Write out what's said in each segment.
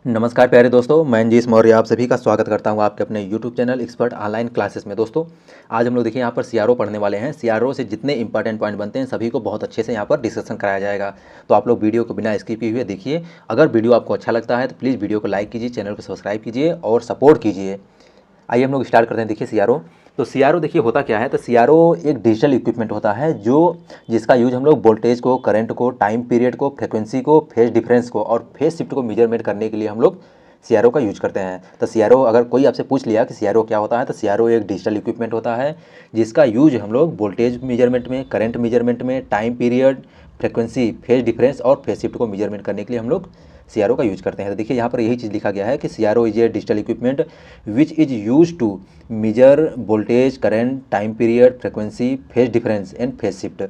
नमस्कार प्यारे दोस्तों, मैं अंजीश मौर्य आप सभी का स्वागत करता हूं आपके अपने YouTube channel expert online classes में। दोस्तों आज हम लोग देखिए यहाँ पर सीआरओ पढ़ने वाले हैं। सीआरओ से जितने इंपॉर्टेंट पॉइंट बनते हैं सभी को बहुत अच्छे से यहाँ पर डिस्कशन कराया जाएगा। तो आप लोग वीडियो को बिना स्किप किए हुए देखिए। अगर वीडियो आपको अच्छा लगता है तो प्लीज़ वीडियो को लाइक कीजिए, चैनल को सब्सक्राइब कीजिए और सपोर्ट कीजिए। आइए हम लोग स्टार्ट करते हैं। देखिए सीआरओ, तो सीआरओ देखिए होता क्या है। तो सीआरओ एक डिजिटल इक्विपमेंट होता है जिसका यूज हम लोग वोल्टेज को, करंट को, टाइम पीरियड को, फ्रिक्वेंसी को, फेज डिफरेंस को और फेज शिफ्ट को मेजरमेंट करने के लिए हम लोग सीआरओ का यूज करते हैं। तो सीआरओ अगर कोई आपसे पूछ लिया कि सीआरओ क्या होता है, तो सीआरओ एक डिजिटल इक्विपमेंट होता है जिसका यूज हम लोग वोल्टेज मेजरमेंट में, करंट मेजरमेंट में, time period, frequency, phase difference और फेज शिफ्ट को मेजरमेंट करने के लिए हम लोग सीआरओ का यूज करते हैं। तो देखिए यहाँ पर यही चीज़ लिखा गया है कि CRO is a digital equipment which is use to measure voltage, current, time period, frequency, phase difference and phase shift.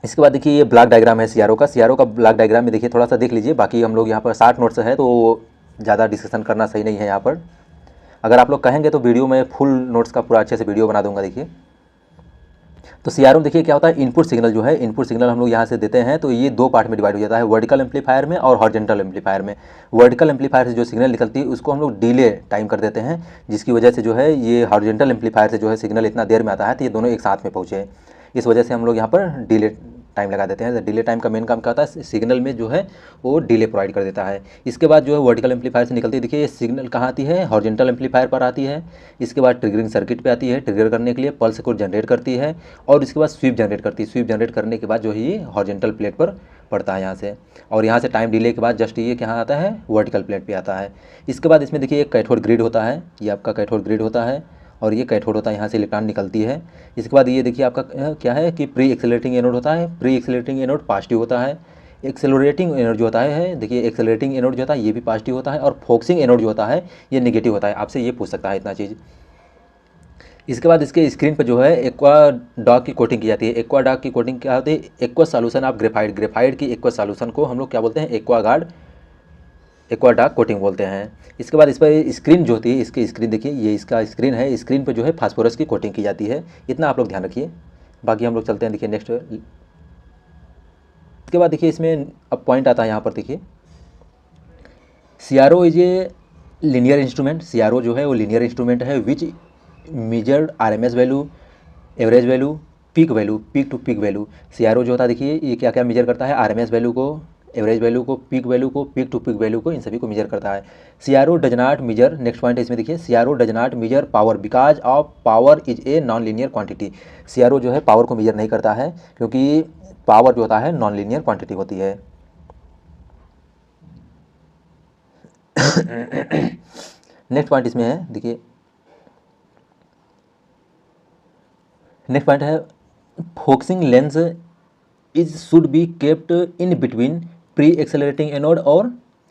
इसके बाद देखिए ये ब्लॉक डायग्राम है सीआरओ का। सीआरओ का ब्लॉक डायग्राम में देखिए थोड़ा सा देख लीजिए। बाकी हम लोग यहाँ पर 60 नोट्स है तो ज़्यादा डिस्कशन करना सही नहीं है यहाँ पर। अगर आप लोग कहेंगे तो वीडियो में फुल नोट्स का पूरा अच्छे से वीडियो बना दूंगा। देखिए तो सीआरओ में देखिए क्या होता है, इनपुट सिग्नल जो है, इनपुट सिग्नल हम लोग यहाँ से देते हैं तो ये दो पार्ट में डिवाइड हो जाता है, वर्टिकल एम्पलीफायर में और हॉरिजॉन्टल एम्पलीफायर में। वर्टिकल एम्पलीफायर से जो सिग्नल निकलती है उसको हम लोग डिले टाइम कर देते हैं, जिसकी वजह से जो है ये हॉरिजॉन्टल एम्पलीफायर से जो है सिग्नल इतना देर में आता है तो ये दोनों एक साथ में पहुँचे। इस वजह से हम लोग यहाँ पर डिले टाइम लगा देते हैं। डिले टाइम का मेन काम क्या होता है, सिग्नल में जो है वो डिले प्रोवाइड कर देता है। इसके बाद जो है वर्टिकल एम्पलीफायर से निकलती है, देखिए ये सिग्नल कहाँ आती है, हॉरिजॉन्टल एम्पलीफायर पर आती है। इसके बाद ट्रिगरिंग सर्किट पे आती है, ट्रिगर करने के लिए पल्स को जनरेट करती है और इसके बाद स्वीप जनरेट करती है। स्वीप जनरेट करने के बाद जो है ये हॉरिजॉन्टल प्लेट पर पड़ता है यहाँ से, और यहाँ से टाइम डिले के बाद जस्ट ये कहाँ आता है, वर्टिकल प्लेट पे आता है। इसके बाद इसमें देखिए एक कैथोड ग्रिड होता है, ये आपका कैथोड ग्रिड होता है और ये कैथोड होता है, यहाँ से इलेक्ट्रॉन निकलती है। इसके बाद ये देखिए आपका क्या है कि प्री एक्सेलरेटिंग एनोड होता है। प्री एक्सेलरेटिंग एनोड पॉजिटिव होता है। एक्सेलरेटिंग एनोड जो होता है, देखिए एक्सेलरेटिंग एनोड जो होता है ये भी पॉजिटिव होता है और फोकसिंग एनोड जो होता है ये नेगेटिव होता है। आपसे ये पूछ सकता है इतना चीज़। इसके बाद इसके स्क्रीन पर जो है एक्वा डॉक की कोटिंग की जाती है। एक्वा डॉक की कोटिंग क्या होती है, aqua solution of graphite. Graphite की एक्वा सॉल्यूशन को हम लोग क्या बोलते हैं, aqua guard, aqua dark coating बोलते हैं। इसके बाद इस पर स्क्रीन जो होती है, इसकी स्क्रीन देखिए, ये इसका स्क्रीन है, स्क्रीन पर जो है फास्फोरस की कोटिंग की जाती है। इतना आप लोग ध्यान रखिए। बाकी हम लोग चलते हैं, देखिए नेक्स्ट। इसके बाद देखिए इसमें अब पॉइंट आता है यहाँ पर, देखिए CRO is a linear instrument. CRO जो है वो लीनियर इंस्ट्रूमेंट है which measured RMS value, average value, peak value, peak to peak value. CRO जो होता है देखिए ये क्या क्या मेजर करता है, आरएमएस वैल्यू को, एवरेज वैल्यू को, पीक वैल्यू को, पीक टू पीक वैल्यू को, इन सभी को मेजर करता है। CRO does not measure, next point है इसमें देखिए, CRO does not measure power because of power is a non linear quantity. CRO जो है पावर को मेजर नहीं करता है क्योंकि पावर जो होता है नॉन लीनियर क्वांटिटी होती है। नेक्स्ट पॉइंट इसमें है, देखिए नेक्स्ट पॉइंट है focusing lens is should be kept in between pre accelerating anode और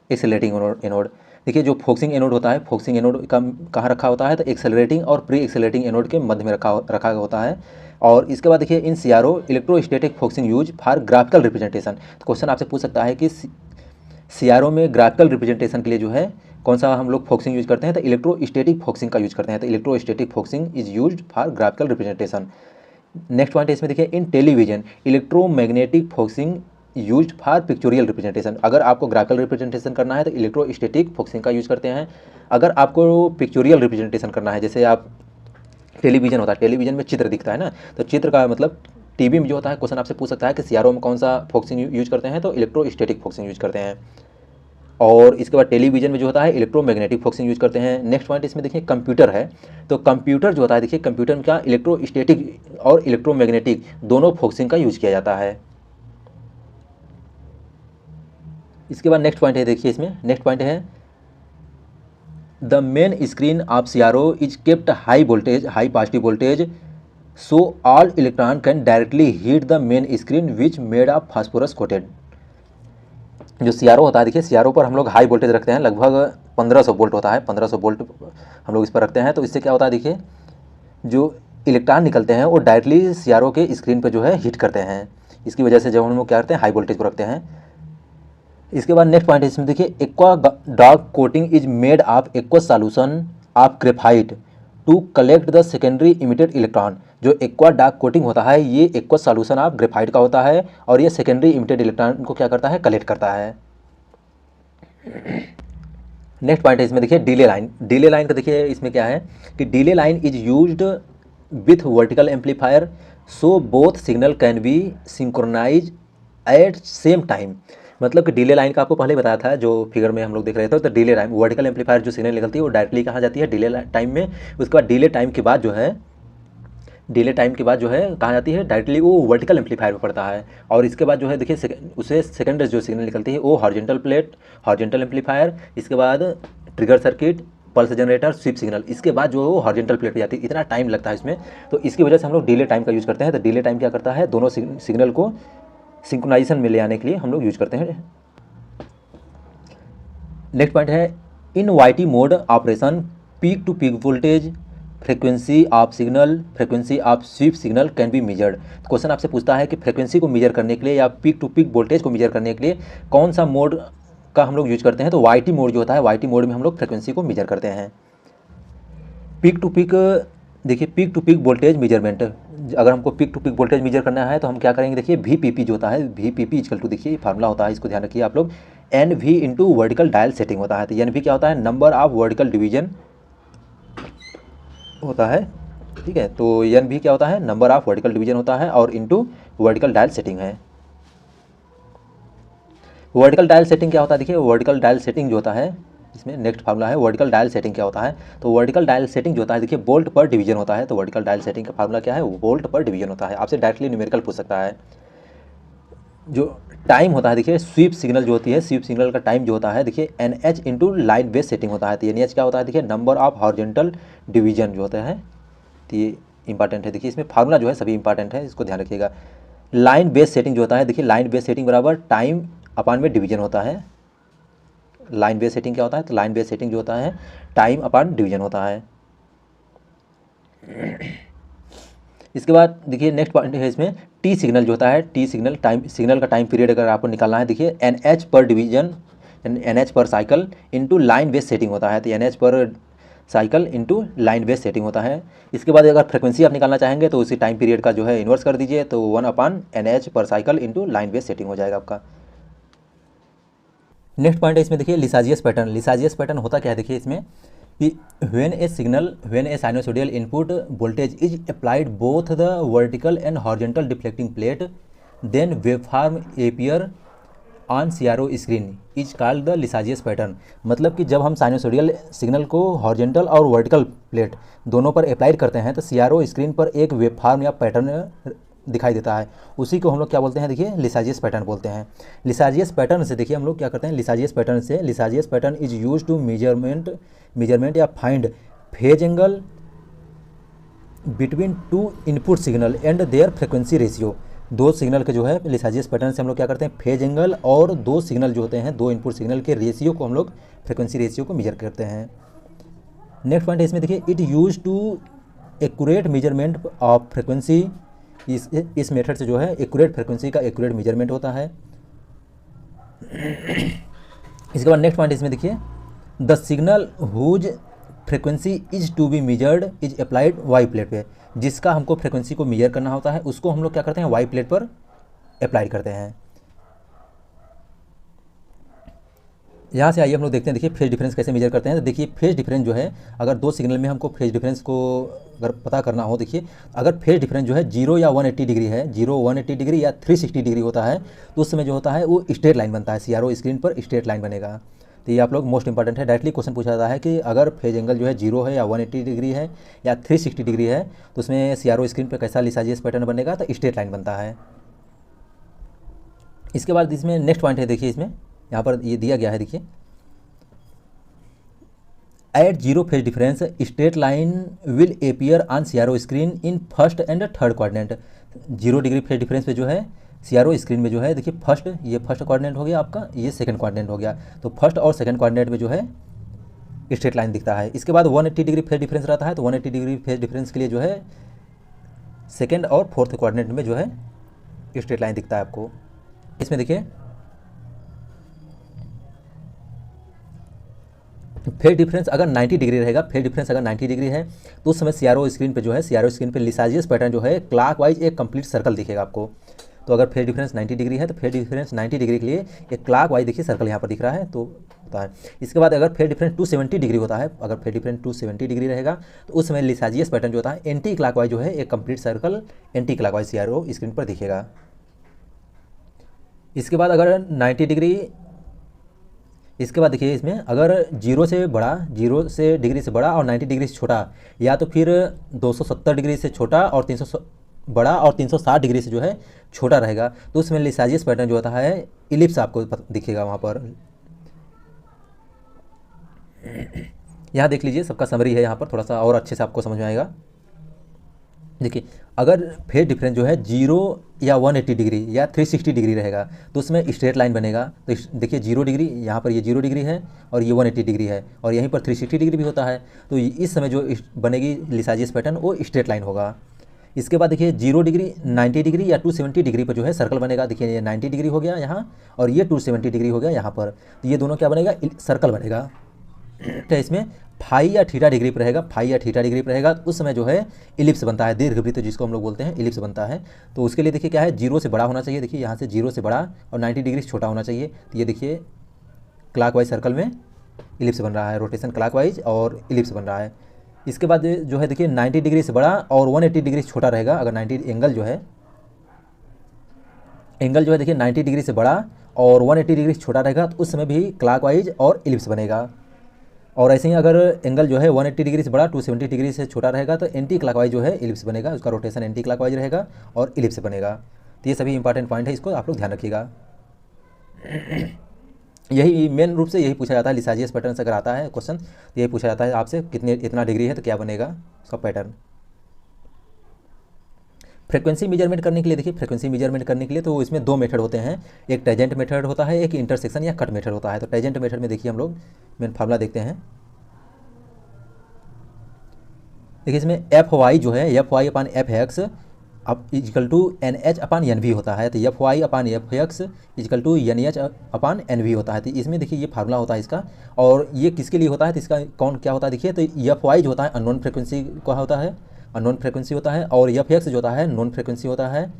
एक्सेलरेटिंग एनोड। देखिए जो फोकसिंग एनोड होता है, फोकसिंग एनोड का कहाँ रखा होता है, तो एक्सेलरेटिंग और प्री एक्सेलरेटिंग एनोड के मध्य में रखा होता है। और इसके बाद देखिए in CRO electrostatic focusing use for graphical representation. तो क्वेश्चन आपसे पूछ सकता है कि सीआरओ में ग्राफिकल रिप्रेजेंटेशन के लिए जो है कौन सा हम लोग फोकसिंग यूज करते हैं, तो इलेक्ट्रोस्टैटिक फोकसिंग का यूज करते हैं। तो electrostatic focusing is used for graphical representation. Next point है इसमें देखिए in television electromagnetic focusing used for pictorial representation. अगर आपको ग्राफिकल रिप्रेजेंटेशन करना है तो इलेक्ट्रोस्टैटिक फोकसिंग का यूज करते हैं। अगर आपको पिक्चोरियल रिप्रेजेंटेशन करना है, जैसे आप टेलीविजन होता है, टेलीविजन में चित्र दिखता है ना, तो चित्र का मतलब टीवी में जो होता है, क्वेश्चन आपसे पूछ सकता है कि सीआरओ में कौन सा फोकसिंग यूज करते हैं, तो इलेक्ट्रोस्टैटिक फोकसिंग यूज करते हैं। और इसके बाद टेलीविजन में जो होता है इलेक्ट्रोमैग्नेटिक फोकसिंग यूज करते हैं। नेक्स्ट पॉइंट इसमें देखिए कंप्यूटर है, तो कंप्यूटर जो होता है देखिए कंप्यूटर में क्या इलेक्ट्रोस्टैटिक और इलेक्ट्रोमैग्नेटिक दोनों फोकसिंग का यूज किया जाता है। इसके बाद नेक्स्ट पॉइंट है, देखिए इसमें नेक्स्ट पॉइंट है the main screen of CRO is kept high voltage, high positive voltage, so all electron can directly heat the main screen which made of phosphorus coated. जो सीआरओ होता है देखिए, CRO पर हम लोग हाई वोल्टेज रखते हैं, लगभग 1500 वोल्ट होता है, 1500 वोल्ट हम लोग इस पर रखते हैं। तो इससे क्या होता है, देखिए जो इलेक्ट्रॉन निकलते हैं वो डायरेक्टली सीआरओ के स्क्रीन पर जो है हिट करते हैं। इसकी वजह से जब हम लोग क्या करते हैं, हाई वोल्टेज को रखते हैं। इसके बाद नेक्स्ट पॉइंट है इसमें देखिए aqua dark coating is made of aqua solution of graphite to collect the secondary emitted electron. जो एक्वा डार्क कोटिंग होता है ये एक्वा सॉल्यूशन ऑफ ग्रेफाइट का होता है और ये सेकेंडरी इमिटेड इलेक्ट्रॉन को क्या करता है, कलेक्ट करता है। नेक्स्ट पॉइंट है इसमें देखिए डिले लाइन। डिले लाइन का देखिए इसमें क्या है कि delay line is used with vertical amplifier so both signal can be synchronize at same time. मतलब कि डिले लाइन का आपको पहले बताया था जो फिगर में हम लोग देख रहे थे, तो डिले लाइन वर्टिकल एम्पलीफायर जो सिग्नल निकलती है वो डायरेक्टली कहाँ जाती है, डिले टाइम में। उसके बाद डिले टाइम के बाद जो है कहाँ जाती है, डायरेक्टली वो वर्टिकल एम्पलीफायर में पड़ता है। और इसके बाद जो है देखिए उसे सेकेंड जो सिग्नल निकलती है वो हॉरिजॉन्टल प्लेट, हॉरिजॉन्टल एम्पलीफायर, इसके बाद trigger circuit, pulse generator, sweep signal, इसके बाद जो वो हॉरिजॉन्टल प्लेट पे जाती है। इतना टाइम लगता है इसमें, तो इसकी वजह से हम लोग डिले टाइम का यूज़ करते हैं। तो डिले टाइम क्या करता है, दोनों सिग्नल को सिंक्रोनाइजेशन में ले आने के लिए हम लोग यूज करते हैं। नेक्स्ट पॉइंट है in YT mode operation peak to peak voltage frequency of signal, frequency of sweep signal can be measured. Question आपसे पूछता है कि फ्रीक्वेंसी को मेजर करने के लिए या पीक टू पीक वोल्टेज को मेजर करने के लिए कौन सा मोड का हम लोग यूज करते हैं। तो वाईटी मोड जो होता है, वाईटी मोड में हम लोग फ्रीक्वेंसी को मेजर करते हैं। पीक टू पीक देखिए, peak to peak voltage measurement, अगर हमको peak to peak voltage measure करना है तो हम क्या करेंगे, देखिए VPP जो होता है, VPP इक्वल टू, देखिए फार्मूला होता है, इसको ध्यान रखिए आप लोग, NV into vertical dial setting होता है। तो NV क्या होता है, नंबर ऑफ वर्टिकल डिवीजन होता है, ठीक है। तो NV क्या होता है, नंबर ऑफ वर्टिकल डिवीजन होता है, और इंटू वर्टिकल डायल सेटिंग है। वर्टिकल डायल सेटिंग क्या होता है, देखिए वर्टिकल डायल सेटिंग जो होता है, इसमें नेक्स्ट फार्मूला है वर्टिकल डायल सेटिंग क्या होता है। तो वर्टिकल डायल सेटिंग जो होता है देखिए वोल्ट पर डिवीजन होता है। तो वर्टिकल डायल सेटिंग का फार्मूला क्या है, वोल्ट पर डिवीजन होता है। आपसे डायरेक्टली न्यूमेरिकल पूछ सकता है। जो टाइम होता है देखिए, स्वीप सिग्नल जो होती है, स्वीप सिग्नल का टाइम जो होता है देखिए NH into line base setting होता है। तो NH क्या होता है, देखिए नंबर ऑफ हॉरिजॉन्टल डिवीजन जो होता है। तो ये इंपॉर्टेंट है, देखिए इसमें फार्मूला जो है सभी इंपॉर्टेंट है, इसको ध्यान रखिएगा। लाइन बेस सेटिंग जो होता है देखिए, लाइन बेस सेटिंग बराबर टाइम अपान में डिवीजन होता है। लाइन बेस सेटिंग क्या होता है, तो लाइन बेस सेटिंग जो होता है टाइम अपान डिवीजन होता है। इसके बाद देखिए नेक्स्ट पॉइंट है इसमें टी सिग्नल जो होता है, टी सिग्नल टाइम, सिग्नल का टाइम पीरियड अगर आपको निकालना है, देखिए NH पर डिवीजन, NH पर cycle into line base setting होता है। तो NH पर cycle into line base setting होता है। इसके बाद अगर फ्रिक्वेंसी आप निकालना चाहेंगे तो उसी टाइम पीरियड का जो है इन्वर्स कर दीजिए, तो 1/NH पर cycle into line base setting हो जाएगा आपका। नेक्स्ट पॉइंट है इसमें देखिए लिसाजियस पैटर्न। लिसाजियस पैटर्न होता क्या है, देखिए इसमें कि when a sinusoidal input voltage is applied both the vertical and horizontal deflecting plate then waveform appear on CRO screen is called the Lissajous pattern. मतलब कि जब हम साइनोसोडियल सिग्नल को हॉरिजॉन्टल और वर्टिकल प्लेट दोनों पर अप्लाइड करते हैं तो CRO स्क्रीन पर एक वेवफॉर्म या पैटर्न दिखाई देता है। उसी को हम लोग क्या बोलते हैं, देखिए लिसाजियस पैटर्न बोलते हैं। लिसाजियस पैटर्न से देखिए हम लोग क्या करते हैं, Lissajous pattern is use to measurement या find phase angle between two input signal and their frequency ratio. दो सिग्नल के जो है लिसाजियस पैटर्न से हम लोग क्या करते हैं, फेज एंगल और दो सिग्नल जो होते हैं, दो इनपुट सिग्नल के रेशियो को हम लोग फ्रिक्वेंसी रेशियो को मेजर करते हैं। नेक्स्ट पॉइंट है इसमें देखिए it use to accurate measurement of frequency. इस मेथड से जो है एक्यूरेट फ्रिक्वेंसी का एक्यूरेट मेजरमेंट होता है। इसके बाद नेक्स्ट पॉइंट इसमें देखिए the signal whose frequency is to be measured is applied Y plate पे। जिसका हमको फ्रिक्वेंसी को मेजर करना होता है उसको हम लोग क्या करते हैं, वाई प्लेट पर अप्लाई करते हैं। यहाँ से आइए हम लोग देखते हैं, देखिए फेज डिफरेंस कैसे मेजर करते हैं। तो देखिए फेज डिफरेंस जो है, अगर दो सिग्नल में हमको फेज डिफरेंस को अगर पता करना हो, देखिए अगर फेज डिफरेंस जो है 0 या 180 डिग्री है, 0 180 डिग्री या 360 डिग्री होता है, तो उस समय जो होता है वो स्ट्रेट लाइन बनता है, CRO स्क्रीन पर स्ट्रेट लाइन बनेगा। तो ये आप लोग मोस्ट इंपॉर्टेंट है, डायरेक्टली क्वेश्चन पूछा जाता है कि अगर फेज एंगल जो है 0 है या 180 डिग्री है या 360 डिग्री है तो उसमें CRO स्क्रीन पर कैसा लिसाजियस पैटर्न बनेगा, तो स्ट्रेट लाइन बनता है। इसके बाद इसमें नेक्स्ट पॉइंट है, देखिए इसमें यहाँ पर ये दिया गया है, देखिए at 0 phase difference straight line will appear on CRO screen in first and third quadrant. 0 degree phase difference पे जो है CRO स्क्रीन में जो है देखिए फर्स्ट, ये फर्स्ट क्वाड्रेंट हो गया आपका, ये सेकंड क्वाड्रेंट हो गया। तो फर्स्ट और सेकंड क्वाड्रेंट में जो है स्ट्रेट लाइन दिखता है। इसके बाद 180 डिग्री फेज डिफरेंस रहता है, तो 180 डिग्री फेज डिफरेंस के लिए जो है सेकंड और फोर्थ क्वाड्रेंट में जो है स्ट्रेट लाइन दिखता है आपको। इसमें देखिए फेज डिफरेंस अगर 90 डिग्री रहेगा, फेज डिफरेंस अगर 90 डिग्री है तो उस समय CRO स्क्रीन पे जो है, CRO स्क्रीन पे लिसाजियस पैटर्न जो है क्लॉकवाइज एक कंप्लीट सर्कल दिखेगा आपको। तो अगर फेज डिफरेंस 90 डिग्री है तो फेज डिफरेंस 90 डिग्री के लिए एक क्लॉक वाइज देखिए सर्कल यहाँ पर दिख रहा है तो होता है। इसके बाद अगर फेज डिफरेंस 270 डिग्री होता है, अगर फेज डिफरेंस 270 डिग्री रहेगा तो उस समय लिसाजियस पैटर्न जो होता है एंटी क्लॉकवाइज जो है एक complete circle anti clockwise CRO screen पर दिखेगा। इसके बाद अगर 90 डिग्री, इसके बाद देखिए इसमें अगर 0 से बड़ा, 0 से डिग्री से बड़ा और 90 डिग्री से छोटा, या तो फिर 270 डिग्री से छोटा और 300 बड़ा और 360 डिग्री से जो है छोटा रहेगा, तो उसमें लिसाजियस पैटर्न जो होता है इलिप्स आपको दिखेगा वहाँ पर। यहाँ देख लीजिए सबका समरी है, यहाँ पर थोड़ा सा और अच्छे से आपको समझ में आएगा। देखिए अगर फेज डिफरेंस जो है 0 या 180 डिग्री या 360 डिग्री रहेगा तो उसमें स्ट्रेट लाइन बनेगा। तो देखिए 0 डिग्री, यहाँ पर ये 0 डिग्री है और ये 180 डिग्री है और यहीं पर 360 डिग्री भी होता है, तो इस समय जो बनेगी लिसाजियस पैटर्न वो स्ट्रेट लाइन होगा। इसके बाद देखिए 0 डिग्री, 90 डिग्री या 270 डिग्री पर जो है सर्कल बनेगा। देखिए ये 90 डिग्री हो गया यहाँ और ये 270 डिग्री हो गया यहाँ पर, तो ये दोनों क्या बनेगा, सर्कल बनेगा। तो इसमें फाई या थीटा डिग्री पर रहेगा, फाई या थीटा डिग्री पर रहेगा, तो उस समय जो है इलिप्स बनता है, दीर्घवृत्त जिसको हम लोग बोलते हैं इलिप्स बनता है। तो उसके लिए देखिए क्या है, 0 से बड़ा होना चाहिए, देखिए यहाँ से 0 से बड़ा और 90 डिग्री से छोटा होना चाहिए। तो ये देखिए क्लॉकवाइज सर्कल में इलिप्स बन रहा है, रोटेशन क्लॉकवाइज और इलिप्स बन रहा है। इसके बाद जो है देखिए 90 डिग्री से बड़ा और 180 डिग्री से छोटा रहेगा। अगर 90 एंगल जो है देखिए 90 डिग्री से बड़ा और 180 डिग्री से छोटा रहेगा तो उस समय भी क्लॉकवाइज और इलिप्स बनेगा। और ऐसे ही अगर एंगल जो है 180 डिग्री से बड़ा 270 डिग्री से छोटा रहेगा तो एंटी क्लॉकवाइज जो है इलिप्स बनेगा, उसका रोटेशन एंटी क्लॉकवाइज रहेगा और इलिप्स बनेगा। तो ये सभी इंपॉर्टेंट पॉइंट है, इसको आप लोग ध्यान रखिएगा। यही मेन रूप से यही पूछा जाता है, लिसाजियस पैटर्न से अगर आता है क्वेश्चन तो यही पूछा जाता है आपसे इतना डिग्री है तो क्या बनेगा उसका पैटर्न। फ्रीक्वेंसी मेजरमेंट करने के लिए देखिए, फ्रीक्वेंसी मेजरमेंट करने के लिए तो इसमें 2 मेथड होते हैं, एक टेजेंट मेथड होता है, एक इंटरसेक्शन या कट मेथड होता है। तो टेजेंट मेथड में देखिए हम लोग मेन फार्मूला देखते हैं। देखिए इसमें एफ वाई जो है F Y upon F X अब equal to N H upon N V होता है। तो F Y upon F X equal to N H upon N V होता है। तो इसमें देखिए ये फार्मूला होता है इसका, और ये किसके लिए होता है तो इसका कौन क्या होता है देखिए। तो एफ वाई जो होता है अननोन फ्रिक्वेंसी का होता है, अननोन फ्रिक्वेंसी होता है, और एफ एक्स जो होता है नॉन फ्रिक्वेंसी होता है,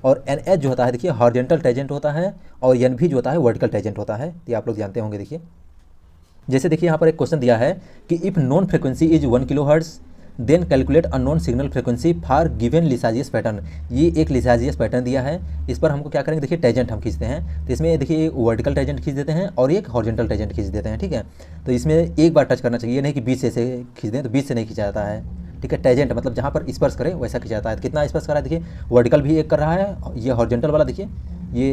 और एन एच जो होता है देखिए हॉरिजॉन्टल टेजेंट होता है, और एन वी जो होता है वर्टिकल टेजेंट होता है। ये आप लोग जानते होंगे। देखिए जैसे देखिए यहाँ पर एक क्वेश्चन दिया है कि if known frequency is 1 kilohertz then calculate unknown signal frequency for given Lissajous pattern. ये एक लिसाजियस पैटर्न दिया है, इस पर हमको क्या करेंगे देखिए टेजेंट हम खींचते हैं। तो इसमें देखिए वर्टिकल टेजेंट खींच देते हैं और एक हॉरिजॉन्टल टेजेंट खींच देते हैं, ठीक है। तो इसमें एक बार टच करना चाहिए, नहीं कि बीच से ऐसे खींच दें, तो बीच से नहीं खींचा जाता है, ठीक है। टेजेंट मतलब जहाँ पर स्पर्श करे वैसा खींचा जाता है। कितना स्पर्श कर रहा है देखिए, वर्टिकल भी एक कर रहा है, ये हॉरिजॉन्टल वाला देखिए ये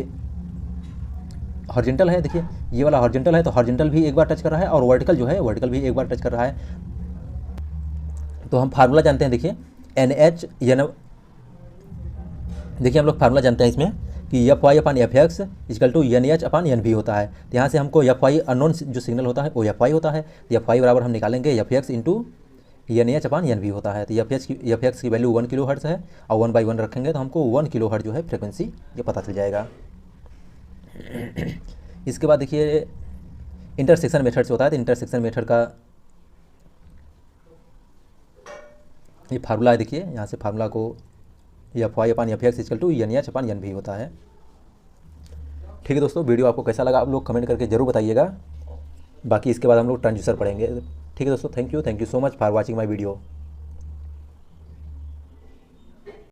हॉरिजॉन्टल है, देखिए ये वाला हॉरिजॉन्टल है, तो हॉरिजॉन्टल भी एक बार टच कर रहा है और वर्टिकल जो है वर्टिकल भी एक बार टच कर रहा है। तो हम फार्मूला जानते हैं देखिए एन एच एन, देखिए हम लोग फार्मूला जानते हैं इसमें कि F Y upon F X equal to N H upon N V होता है। तो यहाँ से हमको एफ वाई अननोन जो सिग्नल होता है वो एफ वाई होता है, तो एफ वाई बराबर हम निकालेंगे F X into N H upon N V होता है। तो एफ एक्स की वैल्यू 1 किलो हर्ट्ज है और 1/1 रखेंगे तो हमको 1 किलो हर्ट्ज जो है फ्रिक्वेंसी ये पता चल जाएगा। इसके बाद देखिए इंटरसेक्शन मेथड से होता है, तो इंटरसेक्शन मेथड का ये फार्मूला है, देखिए यहाँ से फार्मूला को F Y upon F X equal to N H upon N V होता है। ठीक है दोस्तों, वीडियो आपको कैसा लगा आप लोग कमेंट करके जरूर बताइएगा। बाकी इसके बाद हम लोग ट्रांसड्यूसर पढ़ेंगे। ठीक है दोस्तों, thank you so much for watching my video.